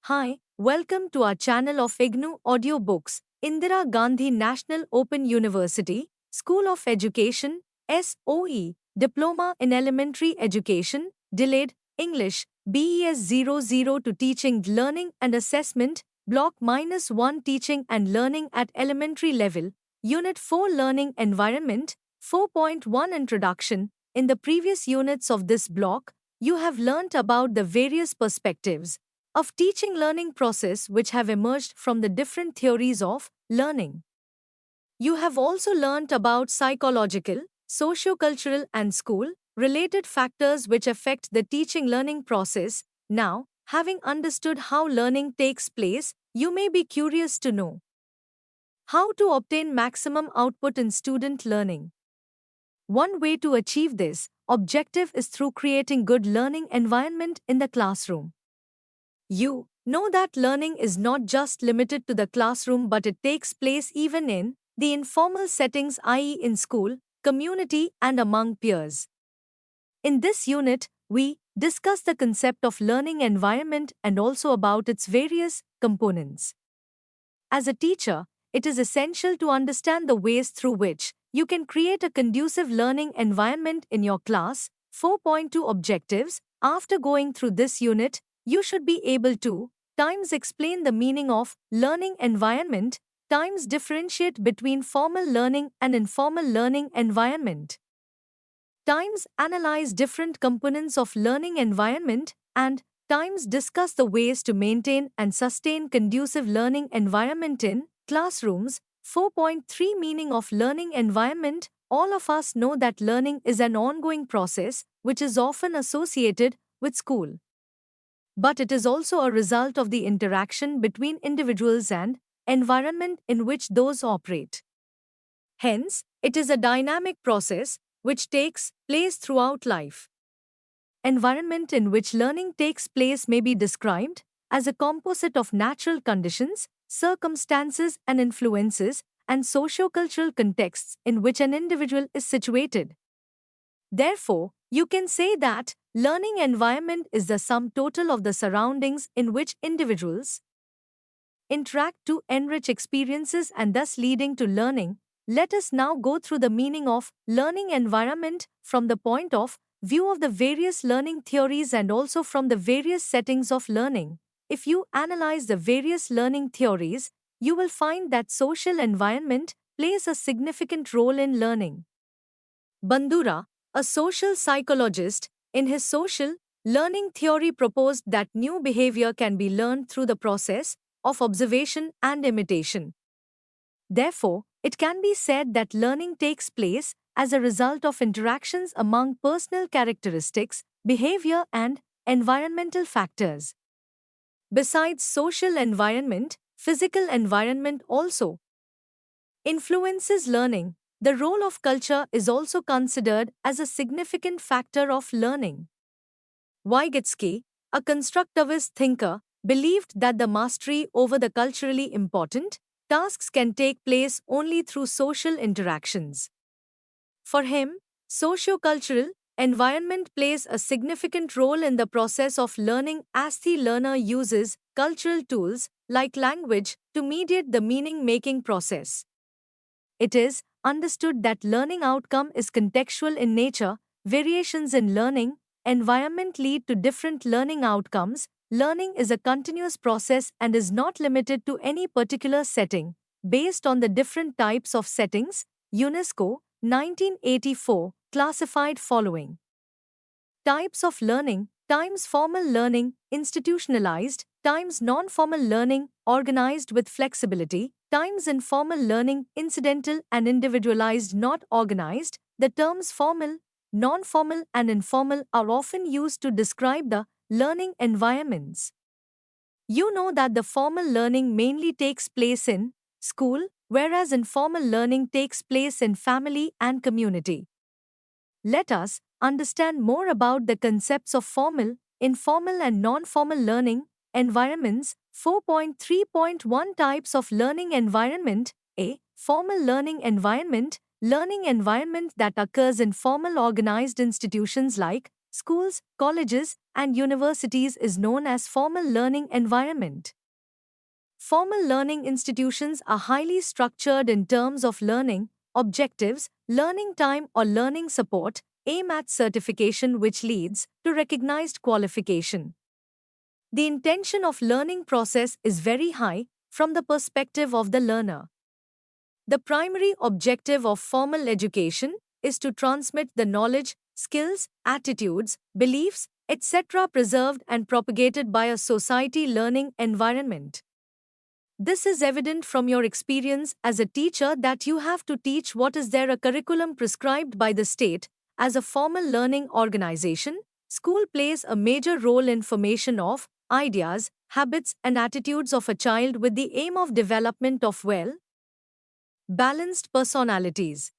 Hi, welcome to our channel of IGNOU Audiobooks, Indira Gandhi National Open University, School of Education, SOE, Diploma in Elementary Education, Delayed, English, BES 00 to Teaching, Learning and Assessment, Block -1 Teaching and Learning at Elementary Level, Unit 4 Learning Environment, 4.1 Introduction. In the previous units of this block, you have learnt about the various perspectives of teaching learning process which have emerged from the different theories of learning. You have also learnt about psychological, socio-cultural and school related factors which affect the teaching learning process. Now, having understood how learning takes place, you may be curious to know how to obtain maximum output in student learning. One way to achieve this objective is through creating good learning environment in the classroom. You know that learning is not just limited to the classroom but it takes place even in the informal settings, i.e., in school, community, and among peers. In this unit, we discuss the concept of learning environment and also about its various components. As a teacher, it is essential to understand the ways through which you can create a conducive learning environment in your class. 4.2 Objectives. After going through this unit, you should be able to times explain the meaning of learning environment, times differentiate between formal learning and informal learning environment, times analyze different components of learning environment, and times discuss the ways to maintain and sustain conducive learning environment in classrooms. 4.3 Meaning of learning environment. All of us know that learning is an ongoing process which is often associated with school. But it is also a result of the interaction between individuals and environment in which those operate. Hence, it is a dynamic process which takes place throughout life. Environment in which learning takes place may be described as a composite of natural conditions, circumstances and influences, and sociocultural contexts in which an individual is situated. Therefore, you can say that learning environment is the sum total of the surroundings in which individuals interact to enrich experiences and thus leading to learning. Let us now go through the meaning of learning environment from the point of view of the various learning theories and also from the various settings of learning. If you analyze the various learning theories, you will find that social environment plays a significant role in learning. Bandura, a social psychologist, in his social learning theory proposed that new behavior can be learned through the process of observation and imitation. Therefore, it can be said that learning takes place as a result of interactions among personal characteristics, behavior, and environmental factors. Besides social environment, physical environment also influences learning. The role of culture is also considered as a significant factor of learning. Vygotsky, a constructivist thinker, believed that the mastery over the culturally important tasks can take place only through social interactions. For him, socio-cultural environment plays a significant role in the process of learning as the learner uses cultural tools like language to mediate the meaning-making process. It is understood that learning outcome is contextual in nature. Variations in learning environment lead to different learning outcomes. Learning is a continuous process and is not limited to any particular setting. Based on the different types of settings, UNESCO, 1984, classified following types of learning: times formal learning, institutionalized; times non-formal learning, organized with flexibility; times informal learning, incidental and individualized, not organized. The terms formal, non-formal, and informal are often used to describe the learning environments. You know that the formal learning mainly takes place in school, whereas informal learning takes place in family and community. Let us understand more about the concepts of formal, informal, and non-formal learning environments. 4.3.1 Types of learning environment. A. Formal learning environment. Learning environment that occurs in formal organized institutions like schools, colleges, and universities is known as formal learning environment. Formal learning institutions are highly structured in terms of learning, objectives, learning time or learning support, aim at certification which leads to recognized qualification. The intention of learning process is very high from the perspective of the learner. The primary objective of formal education is to transmit the knowledge, skills, attitudes, beliefs, etc. preserved and propagated by a society learning environment. This is evident from your experience as a teacher that you have to teach what is there a curriculum prescribed by the state. As a formal learning organization, school plays a major role in formation of ideas, habits and attitudes of a child with the aim of development of balanced personalities.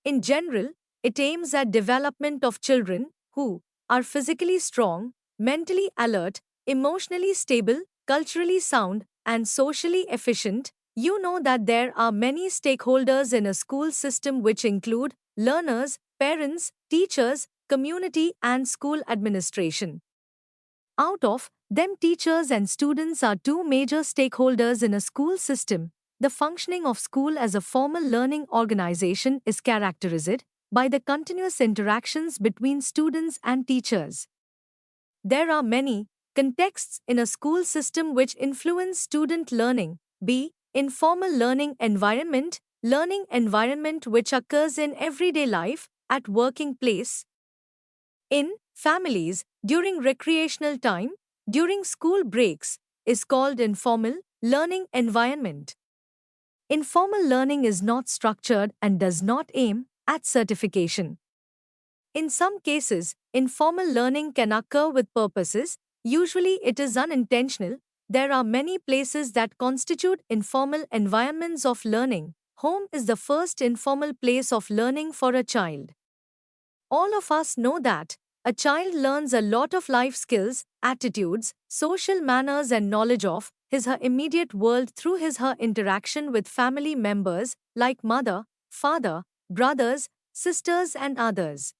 In general, it aims at development of children who are physically strong, mentally alert, emotionally stable, culturally sound, and socially efficient. You know that there are many stakeholders in a school system which include learners, parents, teachers, community, and school administration. Out of them, teachers and students are two major stakeholders in a school system. The functioning of school as a formal learning organization is characterized by the continuous interactions between students and teachers. There are many contexts in a school system which influence student learning. B. Informal learning environment which occurs in everyday life, at working place, in families, during recreational time, during school breaks, is called informal learning environment. Informal learning is not structured and does not aim at certification. In some cases, informal learning can occur with purposes, usually it is unintentional. There are many places that constitute informal environments of learning. Home is the first informal place of learning for a child. All of us know that a child learns a lot of life skills, attitudes, social manners and knowledge of his/her immediate world through his/her interaction with family members like mother, father, brothers, sisters and others.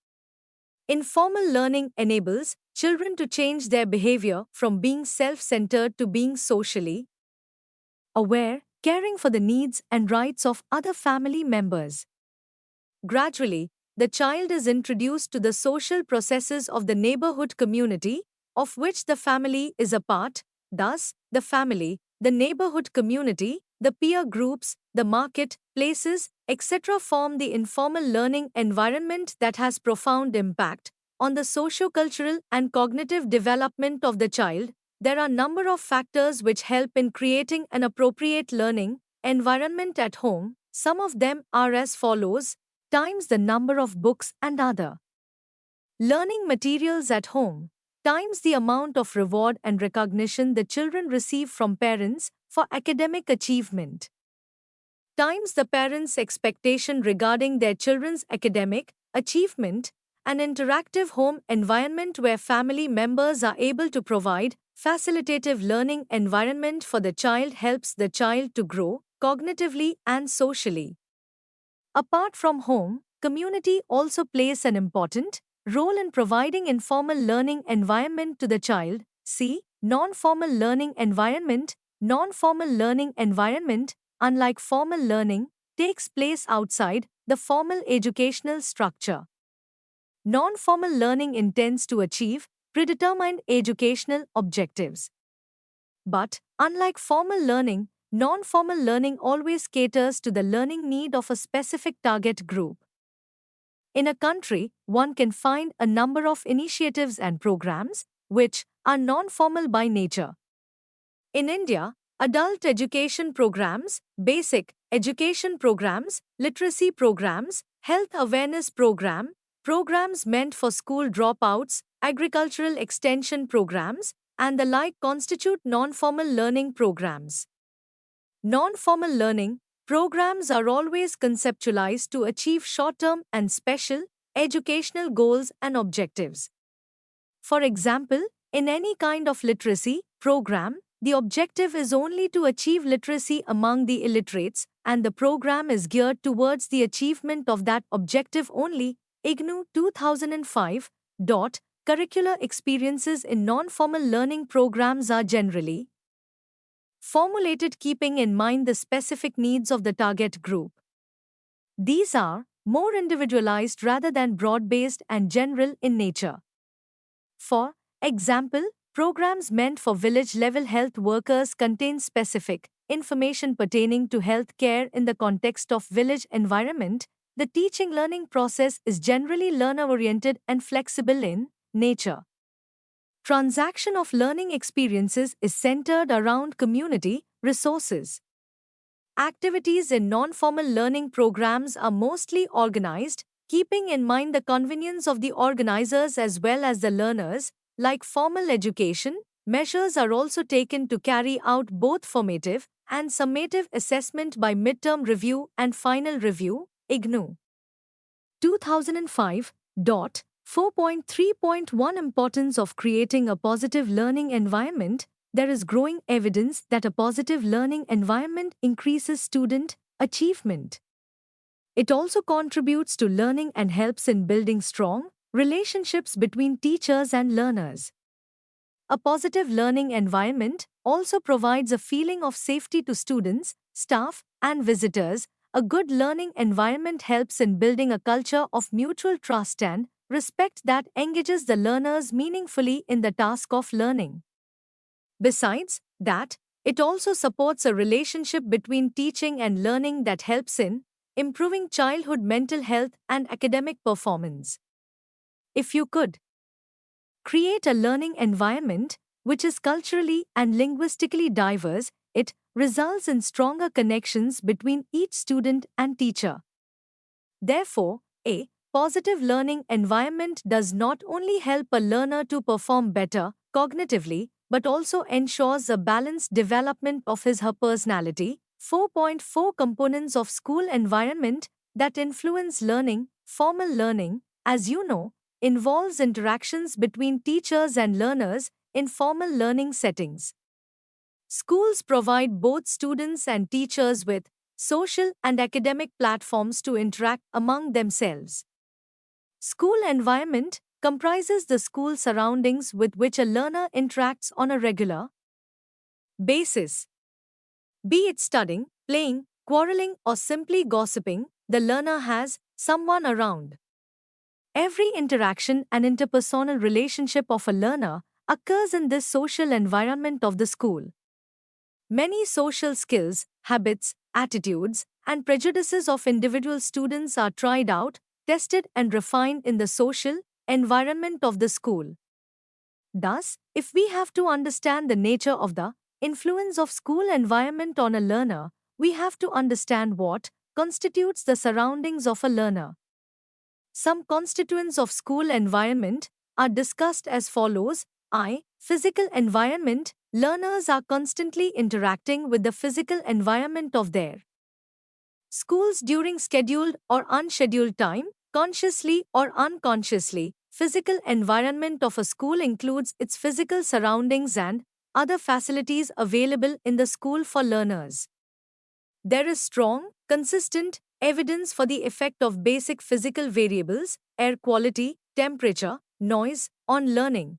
Informal learning enables children to change their behavior from being self-centered to being socially aware, caring for the needs and rights of other family members. Gradually, the child is introduced to the social processes of the neighborhood community, of which the family is a part. Thus, the family, the neighborhood community, the peer groups, the market, places, etc. form the informal learning environment that has profound impact on the socio-cultural and cognitive development of the child. There are a number of factors which help in creating an appropriate learning environment at home. Some of them are as follows: times the number of books and other learning materials at home, times the amount of reward and recognition the children receive from parents for academic achievement, times the parents' expectation regarding their children's academic achievement. An interactive home environment where family members are able to provide facilitative learning environment for the child helps the child to grow cognitively and socially. Apart from home, community also plays an important role in providing informal learning environment to the child. See, non-formal learning environment. Non-formal learning environment, unlike formal learning, takes place outside the formal educational structure. Non-formal learning intends to achieve predetermined educational objectives. But, unlike formal learning, non-formal learning always caters to the learning need of a specific target group. In a country, one can find a number of initiatives and programs which are non-formal by nature. In India, adult education programs, basic education programs, literacy programs, health awareness programs meant for school dropouts, agricultural extension programs, and the like constitute non-formal learning programs. Non-formal learning programs are always conceptualized to achieve short-term and special educational goals and objectives. For example, in any kind of literacy program, the objective is only to achieve literacy among the illiterates, and the program is geared towards the achievement of that objective only. IGNOU 2005, Curricular experiences in non-formal learning programs are generally formulated keeping in mind the specific needs of the target group. These are more individualized rather than broad-based and general in nature. For example, programs meant for village-level health workers contain specific information pertaining to health care in the context of village environment. The teaching learning process is generally learner-oriented and flexible in nature. Transaction of learning experiences is centered around community resources. Activities in non-formal learning programs are mostly organized, keeping in mind the convenience of the organizers as well as the learners. Like formal education, measures are also taken to carry out both formative and summative assessment by midterm review and final review. IGNOU 2005. 4.3.1 Importance of creating a positive learning environment. There is growing evidence that a positive learning environment increases student achievement. It also contributes to learning and helps in building strong relationships between teachers and learners. A positive learning environment also provides a feeling of safety to students, staff, and visitors. A good learning environment helps in building a culture of mutual trust and respect that engages the learners meaningfully in the task of learning. Besides that, it also supports a relationship between teaching and learning that helps in improving childhood mental health and academic performance. If you could create a learning environment which is culturally and linguistically diverse, it results in stronger connections between each student and teacher. Therefore, a positive learning environment does not only help a learner to perform better cognitively, but also ensures a balanced development of his/her personality. 4.4 Components of school environment that influence learning. Formal learning, as you know, involves interactions between teachers and learners in formal learning settings. Schools provide both students and teachers with social and academic platforms to interact among themselves. School environment comprises the school surroundings with which a learner interacts on a regular basis. Be it studying, playing, quarreling, or simply gossiping, the learner has someone around. Every interaction and interpersonal relationship of a learner occurs in this social environment of the school. Many social skills, habits, attitudes, and prejudices of individual students are tried out, tested, and refined in the social environment of the school. Thus, if we have to understand the nature of the influence of school environment on a learner, we have to understand what constitutes the surroundings of a learner. Some constituents of school environment are discussed as follows. Physical environment. Learners are constantly interacting with the physical environment of their schools during scheduled or unscheduled time, consciously or unconsciously. Physical environment of a school includes its physical surroundings and other facilities available in the school for learners. There is strong, consistent evidence for the effect of basic physical variables, air quality, temperature, noise, on learning.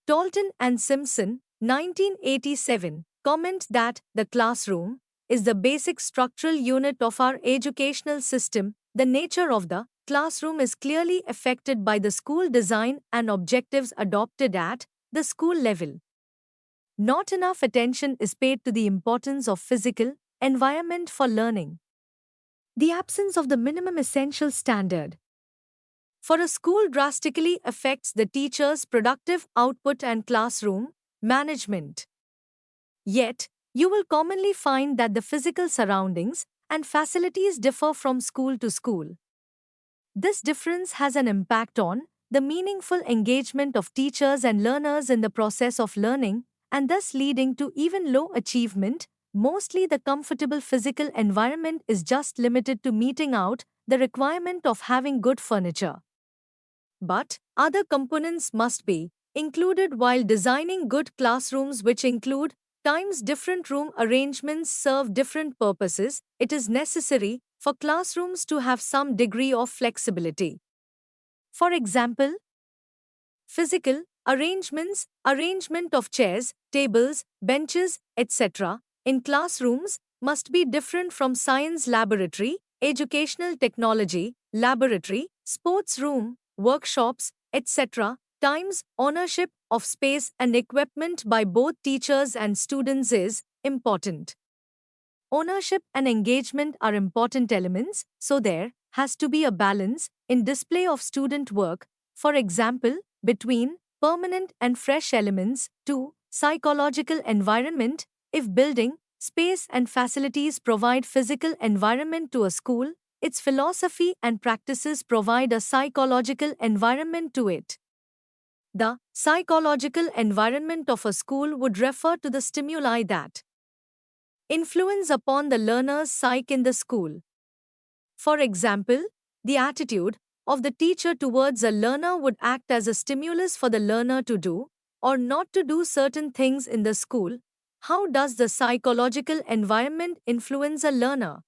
Dalton and Simpson, 1987, comment that the classroom is the basic structural unit of our educational system. The nature of the classroom is clearly affected by the school design and objectives adopted at the school level. Not enough attention is paid to the importance of physical environment for learning. The absence of the minimum essential standard for a school drastically affects the teacher's productive output and classroom management. Yet, you will commonly find that the physical surroundings and facilities differ from school to school. This difference has an impact on the meaningful engagement of teachers and learners in the process of learning, and thus leading to even low achievement. Mostly the comfortable physical environment is just limited to meeting out the requirement of having good furniture. But other components must be included while designing good classrooms, which include times different room arrangements serve different purposes. It is necessary for classrooms to have some degree of flexibility. For example, physical arrangement of chairs, tables, benches, etc. in classrooms must be different from science laboratory, educational technology laboratory, sports room, workshops, etc. Times ownership of space and equipment by both teachers and students is important. Ownership and engagement are important elements, so there has to be a balance in display of student work, for example, between permanent and fresh elements. 2. Psychological environment. If building, space and facilities provide physical environment to a school, its philosophy and practices provide a psychological environment to it. The psychological environment of a school would refer to the stimuli that influence upon the learner's psyche in the school. For example, the attitude of the teacher towards a learner would act as a stimulus for the learner to do or not to do certain things in the school. How does the psychological environment influence a learner?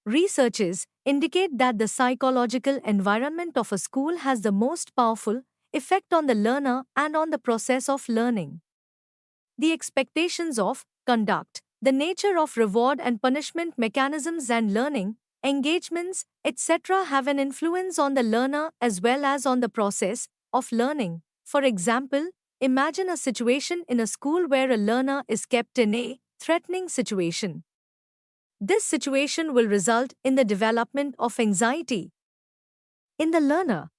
Researches indicate that the psychological environment of a school has the most powerful effect on the learner and on the process of learning. The expectations of conduct, the nature of reward and punishment mechanisms and learning, engagements, etc. have an influence on the learner as well as on the process of learning. For example, imagine a situation in a school where a learner is kept in a threatening situation. This situation will result in the development of anxiety in the learner.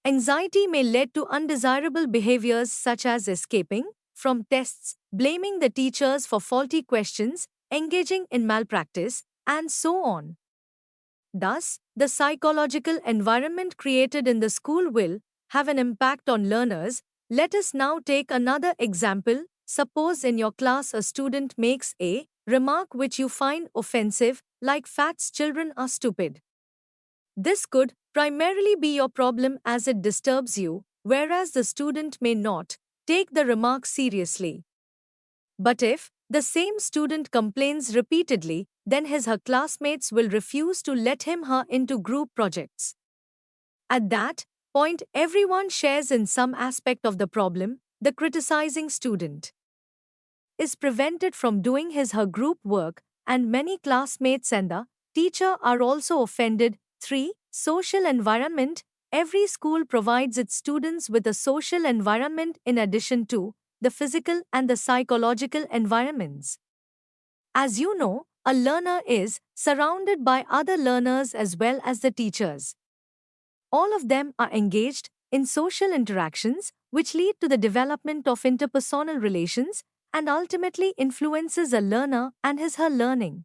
Anxiety may lead to undesirable behaviors such as escaping from tests, blaming the teachers for faulty questions, engaging in malpractice, and so on. Thus, the psychological environment created in the school will have an impact on learners. Let us now take another example. Suppose in your class a student makes a remark which you find offensive, like "fats children are stupid." This could primarily be your problem as it disturbs you, whereas the student may not take the remark seriously. But if the same student complains repeatedly, then his/her classmates will refuse to let him/her into group projects. At that point, everyone shares in some aspect of the problem. The criticizing student is prevented from doing his/her group work, and many classmates and the teacher are also offended. 3. Social environment. Every school provides its students with a social environment in addition to the physical and the psychological environments. As you know, a learner is surrounded by other learners as well as the teachers. All of them are engaged in social interactions which lead to the development of interpersonal relations and ultimately influences a learner and his/her learning.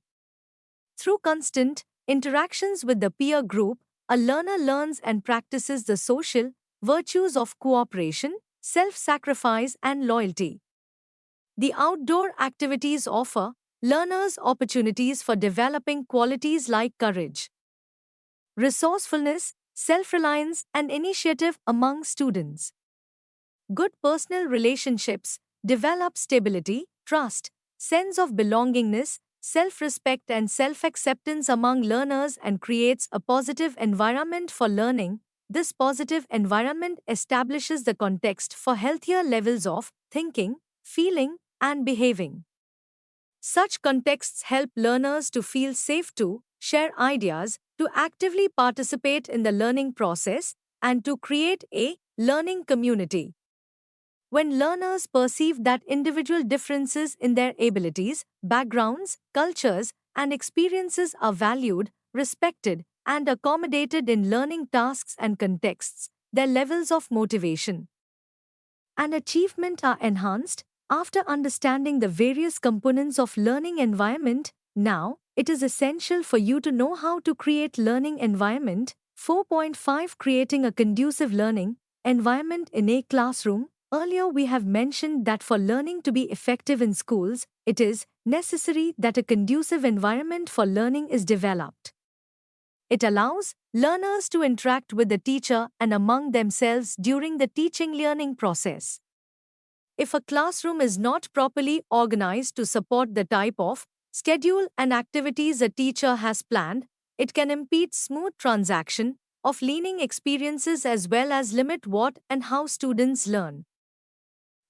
Through constant interactions with the peer group, a learner learns and practices the social virtues of cooperation, self-sacrifice, and loyalty. The outdoor activities offer learners opportunities for developing qualities like courage, resourcefulness, self-reliance, and initiative among students. Good personal relationships develop stability, trust, sense of belongingness, self-respect, and self-acceptance among learners and creates a positive environment for learning. This positive environment establishes the context for healthier levels of thinking, feeling, and behaving. Such contexts help learners to feel safe to share ideas, to actively participate in the learning process, and to create a learning community. When learners perceive that individual differences in their abilities, backgrounds, cultures, and experiences are valued, respected, and accommodated in learning tasks and contexts, their levels of motivation and achievement are enhanced. After understanding the various components of learning environment, now it is essential for you to know how to create learning environment. 4.5 Creating a conducive learning environment in a classroom. Earlier we have mentioned that for learning to be effective in schools, it is necessary that a conducive environment for learning is developed. It allows learners to interact with the teacher and among themselves during the teaching-learning process. If a classroom is not properly organized to support the type of schedule and activities a teacher has planned, it can impede smooth transaction of learning experiences as well as limit what and how students learn.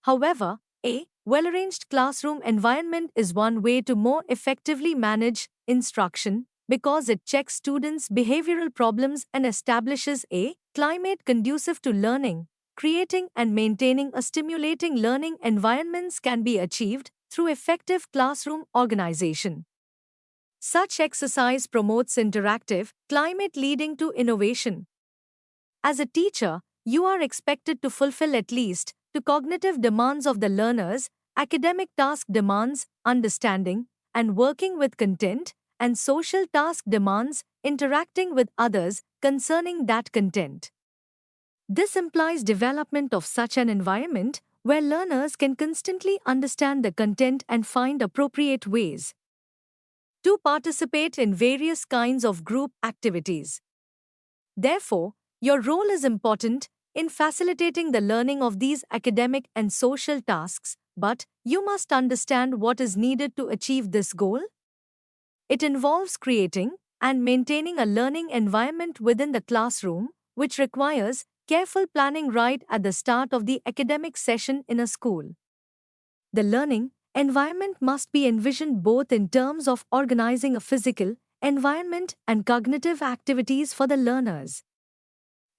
However, a well-arranged classroom environment is one way to more effectively manage instruction because it checks students' behavioral problems and establishes a climate conducive to learning. Creating and maintaining a stimulating learning environments can be achieved through effective classroom organization. Such exercise promotes interactive climate leading to innovation. As a teacher, you are expected to fulfill at least the cognitive demands of the learners, academic task demands, understanding, and working with content, and social task demands, interacting with others concerning that content. This implies development of such an environment where learners can constantly understand the content and find appropriate ways to participate in various kinds of group activities. Therefore, your role is important in facilitating the learning of these academic and social tasks, but you must understand what is needed to achieve this goal. It involves creating and maintaining a learning environment within the classroom, which requires careful planning right at the start of the academic session in a school. The learning environment must be envisioned both in terms of organizing a physical environment and cognitive activities for the learners.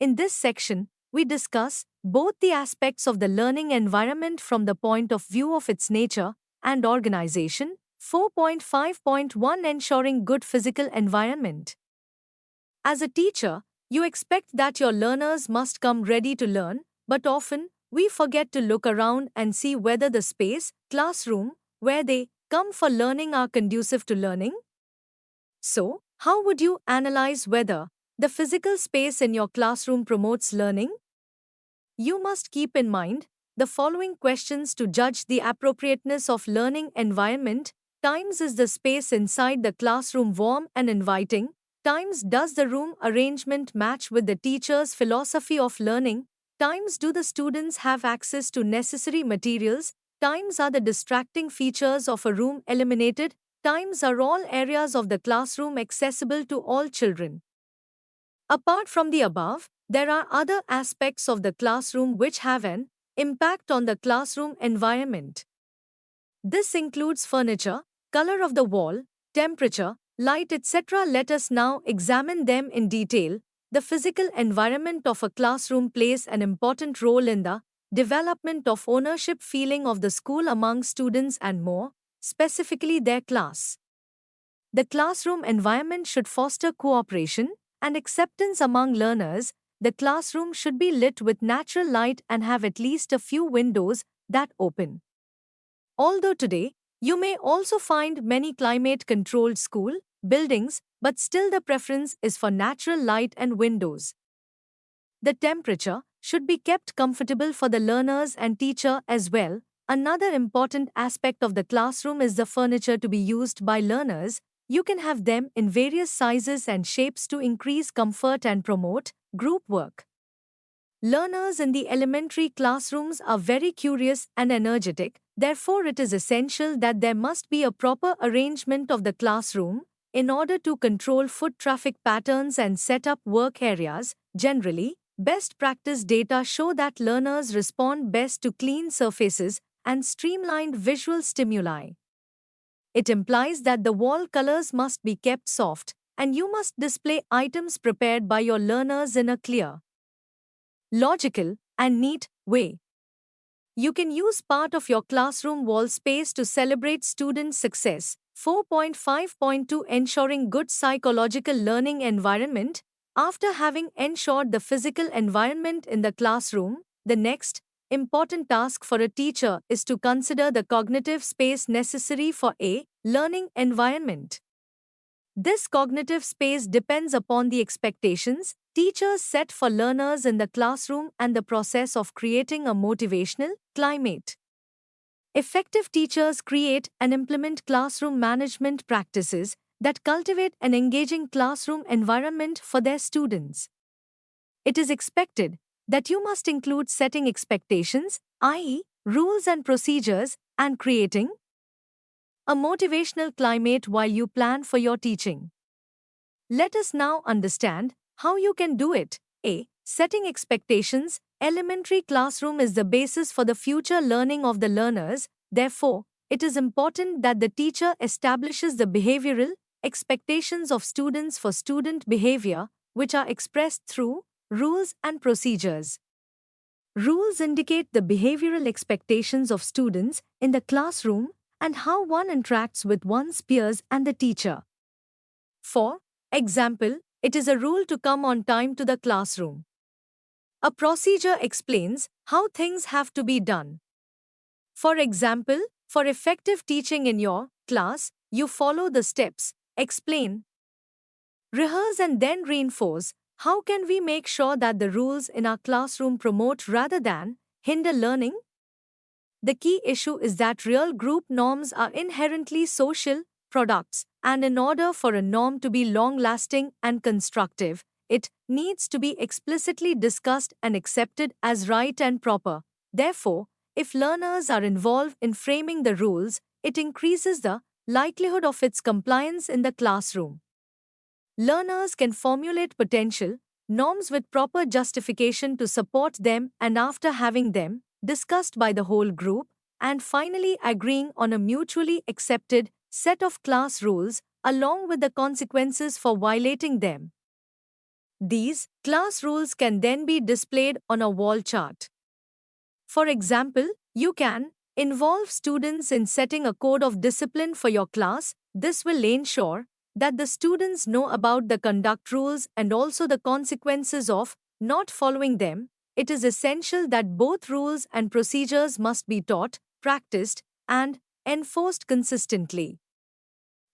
In this section, we discuss both the aspects of the learning environment from the point of view of its nature and organization. 4.5.1 Ensuring good physical environment. As a teacher, you expect that your learners must come ready to learn, but often we forget to look around and see whether the space, classroom, where they come for learning are conducive to learning. So, how would you analyze whether the physical space in your classroom promotes learning? You must keep in mind the following questions to judge the appropriateness of learning environment. Times is the space inside the classroom warm and inviting? Times does the room arrangement match with the teacher's philosophy of learning? Times do the students have access to necessary materials? Times are the distracting features of a room eliminated? Times are all areas of the classroom accessible to all children? Apart from the above, there are other aspects of the classroom which have an impact on the classroom environment. This includes furniture, color of the wall, temperature, light, etc. Let us now examine them in detail. The physical environment of a classroom plays an important role in the development of ownership feeling of the school among students and more, specifically their class. The classroom environment should foster cooperation and acceptance among learners. The classroom should be lit with natural light and have at least a few windows that open. Although today, you may also find many climate-controlled school buildings, but still the preference is for natural light and windows. The temperature should be kept comfortable for the learners and teacher as well. Another important aspect of the classroom is the furniture to be used by learners. You can have them in various sizes and shapes to increase comfort and promote group work. Learners in the elementary classrooms are very curious and energetic, therefore it is essential that there must be a proper arrangement of the classroom in order to control foot traffic patterns and set up work areas. Generally, best practice data show that learners respond best to clean surfaces and streamlined visual stimuli. It implies that the wall colors must be kept soft, and you must display items prepared by your learners in a clear, logical, and neat way. You can use part of your classroom wall space to celebrate student success. 4.5.2 Ensuring good psychological learning environment. After having ensured the physical environment in the classroom, the next important task for a teacher is to consider the cognitive space necessary for a learning environment. This cognitive space depends upon the expectations teachers set for learners in the classroom and the process of creating a motivational climate. Effective teachers create and implement classroom management practices that cultivate an engaging classroom environment for their students. It is expected that you must include setting expectations, i.e., rules and procedures, and creating a motivational climate while you plan for your teaching. Let us now understand How you can do it? A. Setting expectations. Elementary classroom is the basis for the future learning of the learners. Therefore, it is important that the teacher establishes the behavioral expectations of students for student behavior, which are expressed through rules and procedures. Rules indicate the behavioral expectations of students in the classroom and how one interacts with one's peers and the teacher. For example, it is a rule to come on time to the classroom. A procedure explains how things have to be done. For example, for effective teaching in your class, you follow the steps, explain, rehearse, and then reinforce. How can we make sure that the rules in our classroom promote rather than hinder learning? The key issue is that real group norms are inherently social products, and in order for a norm to be long lasting and constructive, it needs to be explicitly discussed and accepted as right and proper. Therefore, if learners are involved in framing the rules, it increases the likelihood of its compliance in the classroom. Learners can formulate potential norms with proper justification to support them, and after having them discussed by the whole group, and finally agreeing on a mutually accepted set of class rules along with the consequences for violating them. These class rules can then be displayed on a wall chart. For example, you can involve students in setting a code of discipline for your class. This will ensure that the students know about the conduct rules and also the consequences of not following them. It is essential that both rules and procedures must be taught, practiced, and enforced consistently.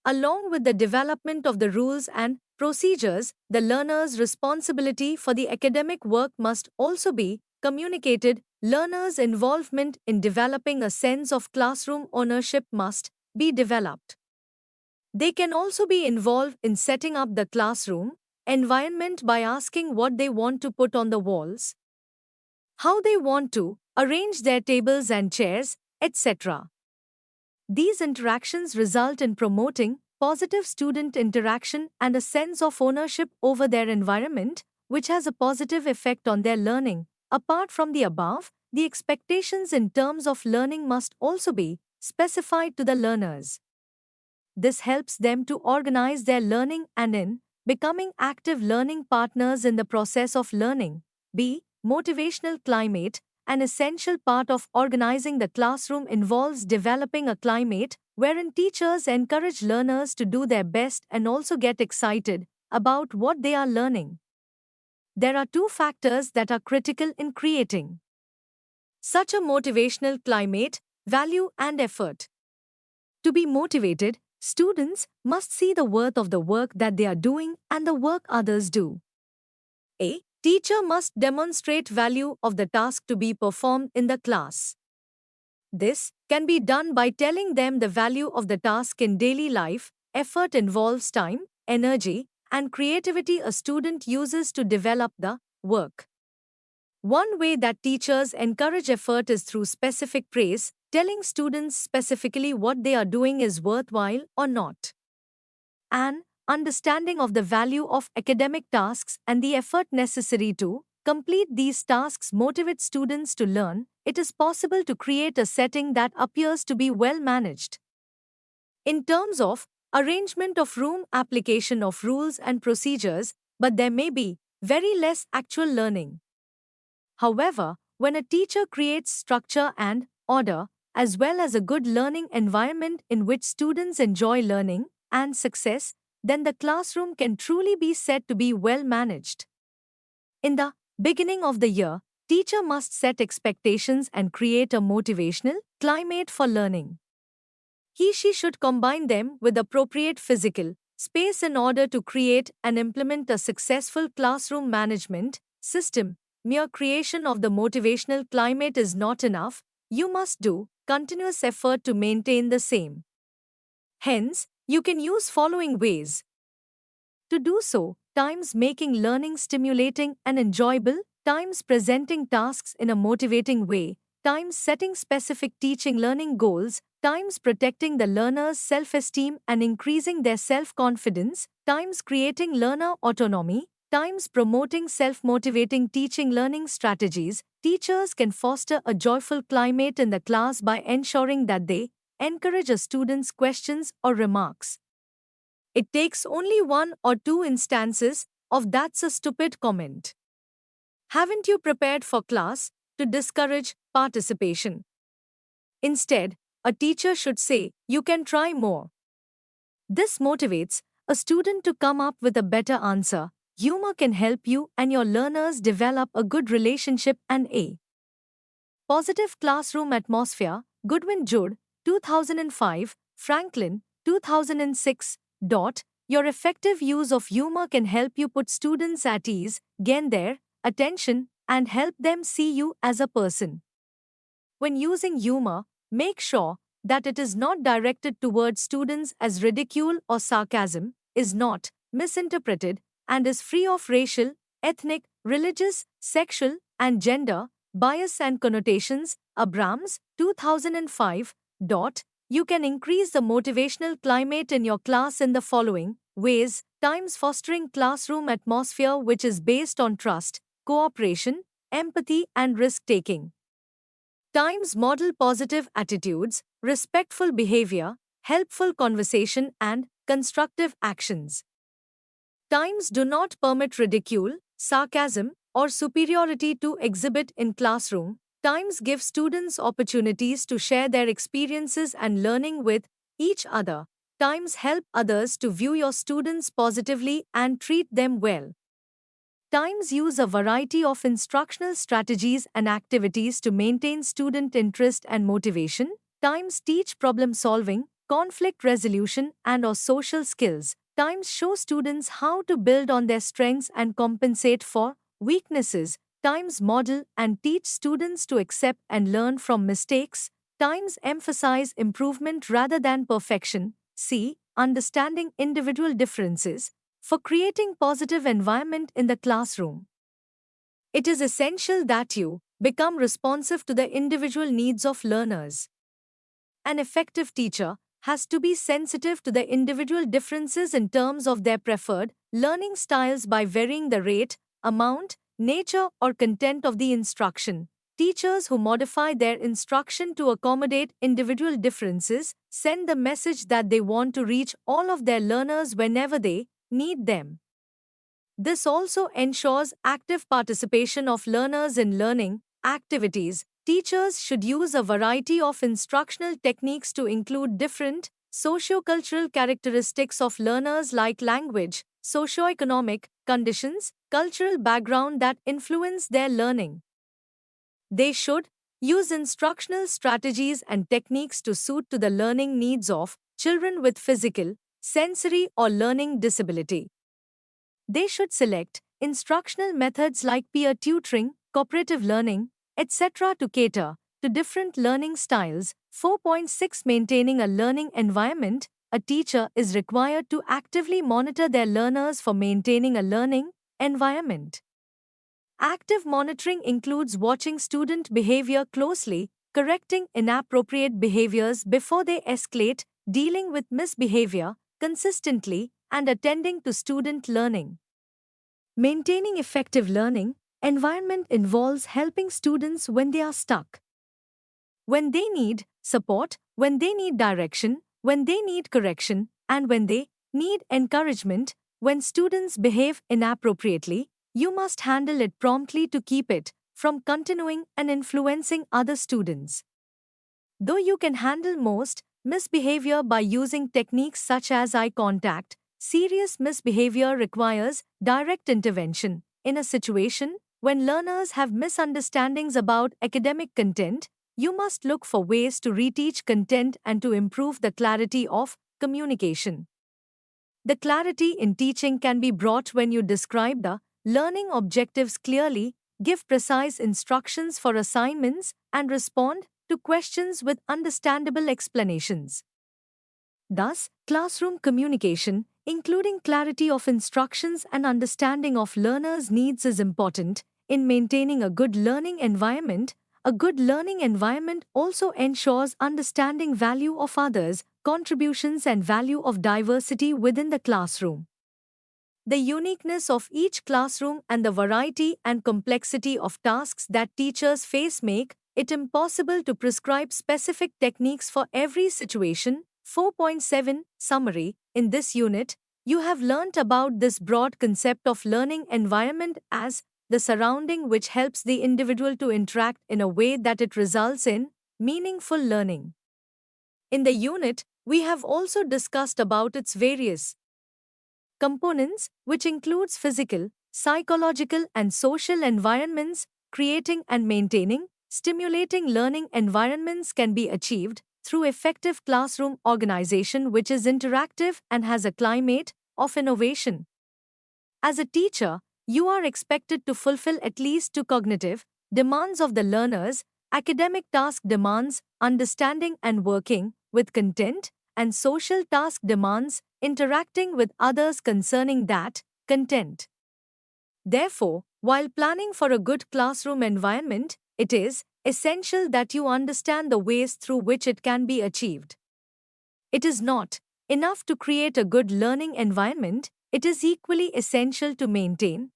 Along with the development of the rules and procedures, the learner's responsibility for the academic work must also be communicated. Learners' involvement in developing a sense of classroom ownership must be developed. They can also be involved in setting up the classroom environment by asking what they want to put on the walls, how they want to arrange their tables and chairs, etc. These interactions result in promoting positive student interaction and a sense of ownership over their environment, which has a positive effect on their learning. Apart from the above, the expectations in terms of learning must also be specified to the learners. This helps them to organize their learning and in becoming active learning partners in the process of learning. B. Motivational climate. An essential part of organizing the classroom involves developing a climate wherein teachers encourage learners to do their best and also get excited about what they are learning. There are two factors that are critical in creating such a motivational climate: value and effort. To be motivated, students must see the worth of the work that they are doing and the work others do. A teacher must demonstrate value of the task to be performed in the class. This can be done by telling them the value of the task in daily life. Effort involves time, energy, and creativity a student uses to develop the work. One way that teachers encourage effort is through specific praise, telling students specifically what they are doing is worthwhile or not. An understanding of the value of academic tasks and the effort necessary to complete these tasks motivates students to learn. It is possible to create a setting that appears to be well managed. In terms of arrangement of room, application of rules and procedures, but there may be very less actual learning. However, when a teacher creates structure and order, as well as a good learning environment in which students enjoy learning and success, then the classroom can truly be said to be well managed. In the beginning of the year, teacher must set expectations and create a motivational climate for learning. He/she should combine them with appropriate physical space in order to create and implement a successful classroom management system. Mere creation of the motivational climate is not enough. You must do continuous effort to maintain the same. Hence, you can use following ways to do so: times making learning stimulating and enjoyable, times presenting tasks in a motivating way, times setting specific teaching learning goals, times protecting the learner's self-esteem and increasing their self-confidence, times creating learner autonomy, Times promoting self-motivating teaching learning strategies. Teachers can foster a joyful climate in the class by ensuring that they encourage a student's questions or remarks. It takes only one or two instances of "that's a stupid" comment. "Haven't you prepared for class?" to discourage participation. Instead, a teacher should say, "You can try more." This motivates a student to come up with a better answer. Humor can help you and your learners develop a good relationship and a positive classroom atmosphere. Goodwin Judd, 2005, Franklin, 2006. Your effective use of humor can help you put students at ease, gain their attention, and help them see you as a person. When using humor, make sure that it is not directed towards students as ridicule or sarcasm, is not misinterpreted, and is free of racial, ethnic, religious, sexual, and gender bias and connotations. Abrams, 2005. You can increase the motivational climate in your class in the following ways. Times fostering classroom atmosphere which is based on trust, cooperation, empathy, and risk taking. Times model positive attitudes, respectful behavior, helpful conversation, and constructive actions. Times do not permit ridicule, sarcasm, or superiority to exhibit in classroom. Times give students opportunities to share their experiences and learning with each other. Times help others to view your students positively and treat them well. Times use a variety of instructional strategies and activities to maintain student interest and motivation. Times teach problem solving, conflict resolution, and/or social skills. Times show students how to build on their strengths and compensate for weaknesses. Times model and teach students to accept and learn from mistakes. Times emphasize improvement rather than perfection. C. Understanding individual differences. For creating positive environment in the classroom, it is essential that you become responsive to the individual needs of learners. An effective teacher has to be sensitive to the individual differences in terms of their preferred learning styles by varying the rate, amount, nature, or content of the instruction. Teachers who modify their instruction to accommodate individual differences send the message that they want to reach all of their learners whenever they need them. This also ensures active participation of learners in learning activities. Teachers should use a variety of instructional techniques to include different sociocultural characteristics of learners like language, socioeconomic conditions, cultural background that influence their learning. They should use instructional strategies and techniques to suit to the learning needs of children with physical, sensory, or learning disability. They should select instructional methods like peer tutoring, cooperative learning, etc. to cater to different learning styles. 4.6 Maintaining a learning environment. A teacher is required to actively monitor their learners for maintaining a learning environment. Active monitoring includes watching student behavior closely, correcting inappropriate behaviors before they escalate, dealing with misbehavior consistently, and attending to student learning. Maintaining effective learning environment involves helping students when they are stuck, when they need support, when they need direction, when they need correction, and when they need encouragement. When students behave inappropriately, you must handle it promptly to keep it from continuing and influencing other students. Though you can handle most misbehavior by using techniques such as eye contact, serious misbehavior requires direct intervention. In a situation when learners have misunderstandings about academic content, you must look for ways to reteach content and to improve the clarity of communication. The clarity in teaching can be brought when you describe the learning objectives clearly, give precise instructions for assignments, and respond to questions with understandable explanations. Thus, classroom communication, including clarity of instructions and understanding of learners' needs, is important in maintaining a good learning environment. A good learning environment also ensures understanding value of others' contributions and value of diversity within the classroom. the uniqueness of each classroom and the variety and complexity of tasks that teachers face make it impossible to prescribe specific techniques for every situation. 4.7 Summary. In this unit, you have learnt about this broad concept of learning environment as the surrounding which helps the individual to interact in a way that it results in meaningful learning. In the unit, we have also discussed about its various components, which includes physical, psychological, and social environments. Creating and maintaining stimulating learning environments can be achieved through effective classroom organization, which is interactive and has a climate of innovation. As a teacher, you are expected to fulfill at least two cognitive demands of the learners: academic task demands, understanding and working with content, and social task demands, interacting with others concerning that content. Therefore, while planning for a good classroom environment, it is essential that you understand the ways through which it can be achieved. It is not enough to create a good learning environment, it is equally essential to maintain,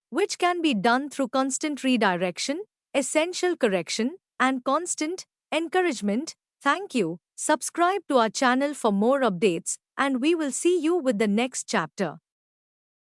which can be done through constant redirection, essential correction, and constant encouragement. Thank you. Subscribe to our channel for more updates, and we will see you with the next chapter.